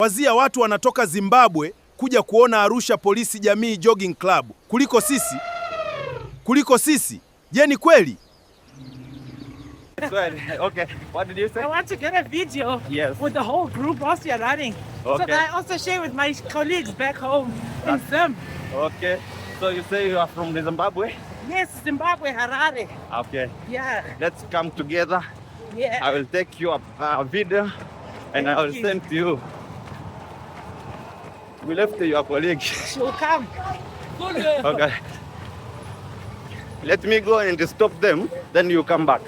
Pazia watu wanatoka Zimbabwe kuja kuona Arusha Polisi Jamii Jogging Club kuliko sisi. Je, ni kweli? Okay, what did you say? I want to get a video with the whole group whilst you're running. Okay. So that I also share with my colleagues back home in Zim. Okay, so you say you are from Zimbabwe? Yes, Zimbabwe, Harare. Okay. Yeah. Let's come together. Yeah. I will take you a video and I will send to you. We left your colleague. She'll come. Okay. Let me go and stop them, then you come back.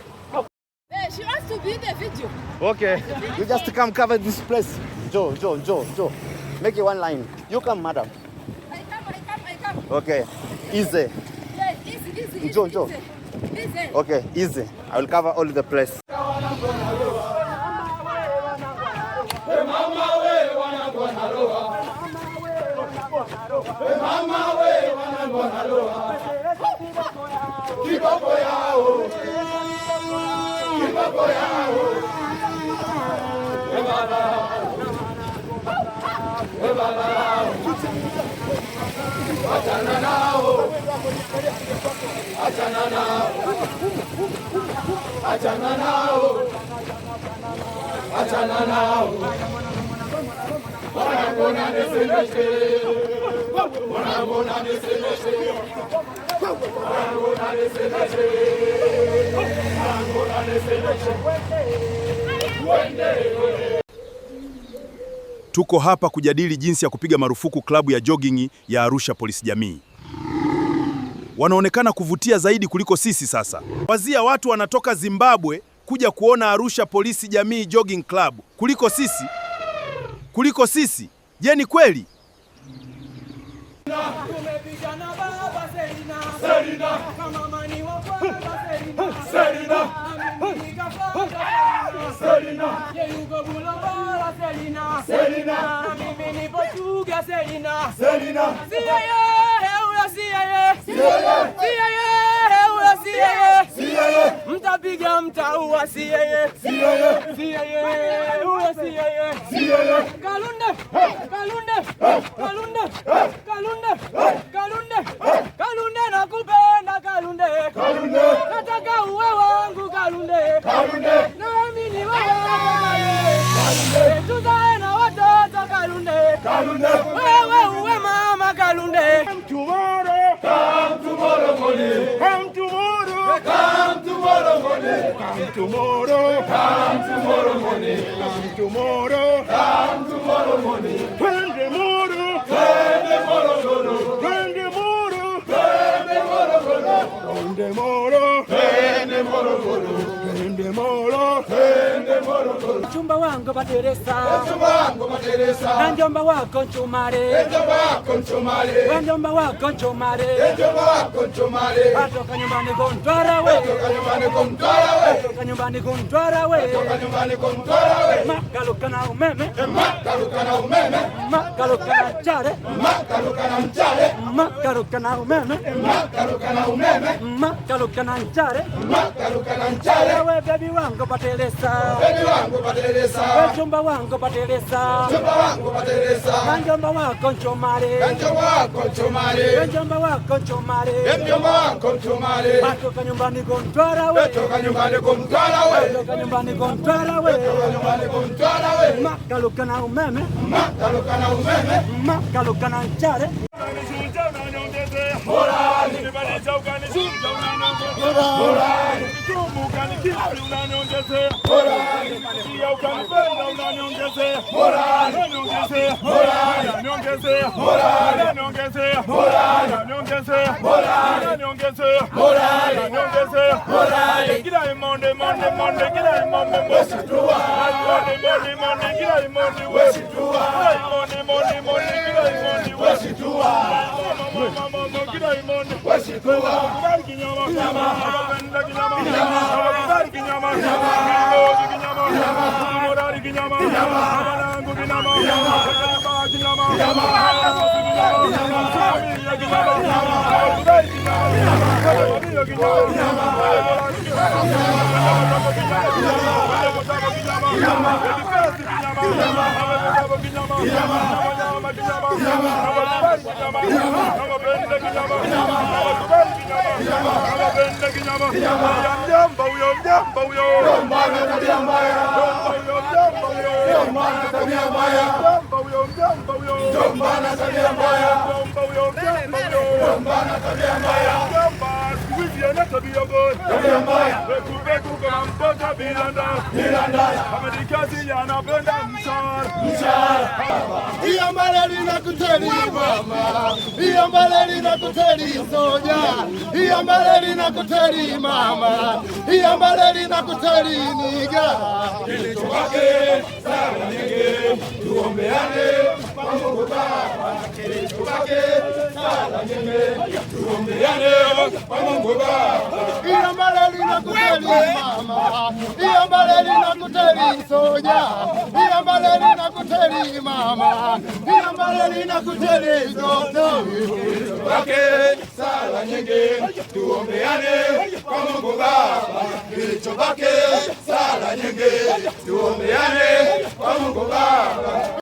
She wants to be in the video. Okay. You just come cover this place. Joe. Make it one line. You come, madam. I come. Okay. Easy. Yeah, easy. Joe. Easy. Okay, easy. I will cover all the place. Tuko hapa kujadili jinsi ya kupiga marufuku klabu ya jogging ya Arusha Polisi Jamii. Wanaonekana kuvutia zaidi kuliko sisi sasa. Pazia watu wanatoka Zimbabwe kuja kuona Arusha Polisi Jamii Jogging Club kuliko sisi. Je, ni kweli? Mtapiga mtaua CIA. Kalunde nakupenda Kalunde. Nataka uwe wangu Kalunde. Nami ni wewe. Tuzae na watoto Kalunde. Wewe uwe mama Kalunde. Come tomorrow morning. Chumba wangu bateresa, na njomba wako nchumare, njomba wako nchumare, atoka nyumbani kuntwara we, makaluka na umeme, makaluka na mchare, makaluka na umeme, makaluka na mchare, we baby wangu batelesa, we chumba wangu batelesa, na njomba wako nchumare, njomba wako nchumare, atoka nyumbani kuntwara we, makaluka na umeme, makaluka na mchare. Iyambale linakuteli mama, iyambale linakuteli soja, iyambale linakuteli mama, iyambale linakuteli niga. Kilichobaki sawa nyingi, tuombeane kwa Mungu Baba. Kilichobaki sawa nyingi, tuombeane kwa Mungu Baba. Iyambale linakuteli mama, iyambale linakuteli soja, iyambale linakuteli mama, iyambale linakuteli soja. Kilichobaki sawa nyingi, tuombeane kwa Mungu Baba. Kilichobaki